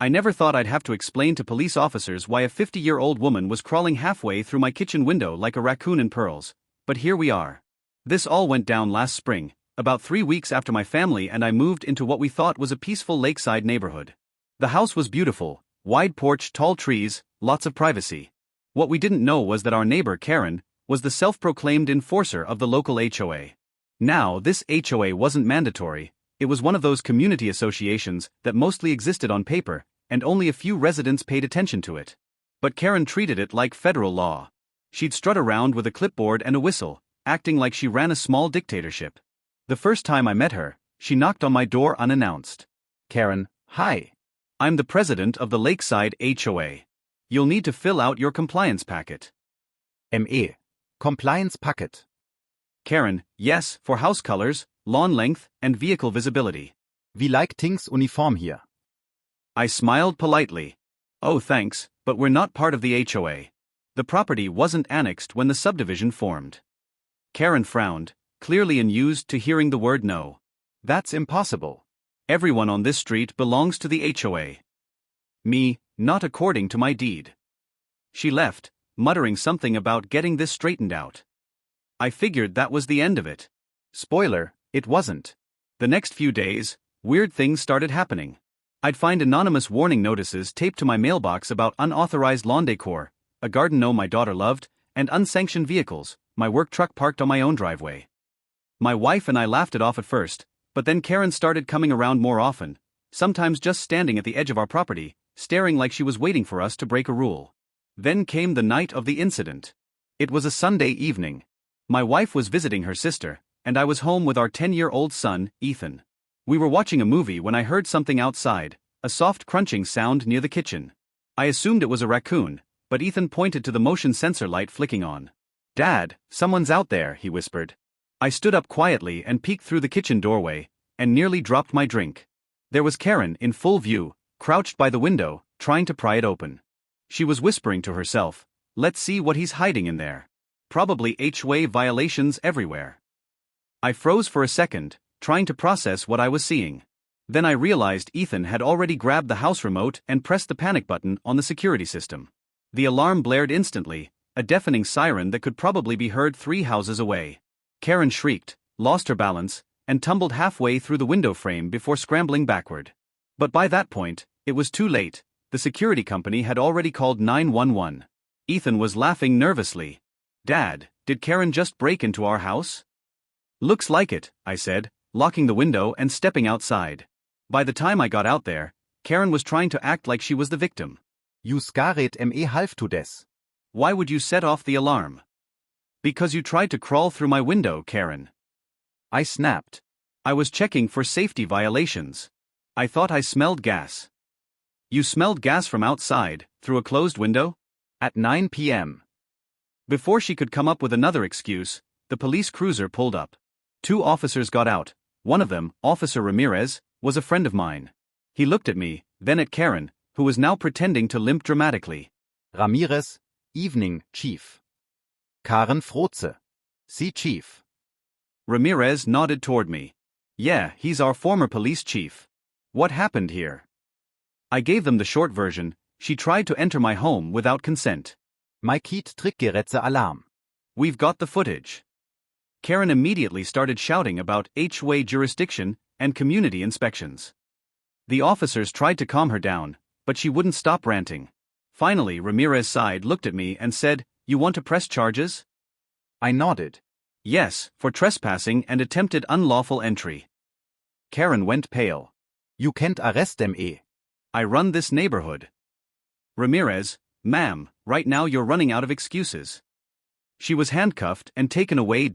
I never thought I'd have to explain to police officers why a 50-year-old woman was crawling halfway through my kitchen window like a raccoon in pearls, but here we are. This all went down last spring, about 3 weeks after my family and I moved into what we thought was a peaceful lakeside neighborhood. The house was beautiful, wide porch, tall trees, lots of privacy. What we didn't know was that our neighbor Karen was the self-proclaimed enforcer of the local HOA. Now, this HOA wasn't mandatory, it was one of those community associations that mostly existed on paper, and only a few residents paid attention to it. But Karen treated it like federal law. She'd strut around with a clipboard and a whistle, acting like she ran a small dictatorship. The first time I met her, she knocked on my door unannounced. "Karen, hi. I'm the president of the Lakeside HOA. You'll need to fill out your compliance packet." ME. Compliance packet. Karen, yes, for house colors, lawn length, and vehicle visibility. Wie like Tings Uniform hier? I smiled politely. Oh, thanks, but we're not part of the HOA. The property wasn't annexed when the subdivision formed. Karen frowned, clearly unused to hearing the word no. That's impossible. Everyone on this street belongs to the HOA. Me, not according to my deed. She left, muttering something about getting this straightened out. I figured that was the end of it. Spoiler, it wasn't. The next few days, weird things started happening. I'd find anonymous warning notices taped to my mailbox about unauthorized lawn decor, a garden gnome my daughter loved, and unsanctioned vehicles, my work truck parked on my own driveway. My wife and I laughed it off at first, but then Karen started coming around more often, sometimes just standing at the edge of our property, staring like she was waiting for us to break a rule. Then came the night of the incident. It was a Sunday evening. My wife was visiting her sister, and I was home with our 10-year-old son, Ethan. We were watching a movie when I heard something outside, a soft crunching sound near the kitchen. I assumed it was a raccoon, but Ethan pointed to the motion sensor light flicking on. "Dad, someone's out there," he whispered. I stood up quietly and peeked through the kitchen doorway, and nearly dropped my drink. There was Karen in full view, crouched by the window, trying to pry it open. She was whispering to herself, "Let's see what he's hiding in there. Probably HOA violations everywhere." I froze for a second, trying to process what I was seeing. Then I realized Ethan had already grabbed the house remote and pressed the panic button on the security system. The alarm blared instantly, a deafening siren that could probably be heard 3 houses away. Karen shrieked, lost her balance, and tumbled halfway through the window frame before scrambling backward. But by that point, it was too late. The security company had already called 911. Ethan was laughing nervously. "Dad, did Karen just break into our house?" "Looks like it," I said, locking the window and stepping outside. By the time I got out there, Karen was trying to act like she was the victim. "You scared me half to death." "Why would you set off the alarm?" "Because you tried to crawl through my window, Karen." I snapped. "I was checking for safety violations. I thought I smelled gas." "You smelled gas from outside, through a closed window?" "At 9 p.m. Before she could come up with another excuse, the police cruiser pulled up. 2 officers got out. One of them, Officer Ramirez, was a friend of mine. He looked at me, then at Karen, who was now pretending to limp dramatically. "Ramirez, evening, Chief." "Karen Froze. See, Chief." Ramirez nodded toward me. "Yeah, he's our former police chief. What happened here?" I gave them the short version. She tried to enter my home without consent. "My kit Trickgeräte Alarm." "We've got the footage." Karen immediately started shouting about HOA jurisdiction and community inspections. The officers tried to calm her down, but she wouldn't stop ranting. Finally, Ramirez sighed, looked at me and said, "You want to press charges?" I nodded. "Yes, for trespassing and attempted unlawful entry." Karen went pale. "You can't arrest them, eh?" "I run this neighborhood." "Ramirez, ma'am, right now you're running out of excuses." She was handcuffed and taken away.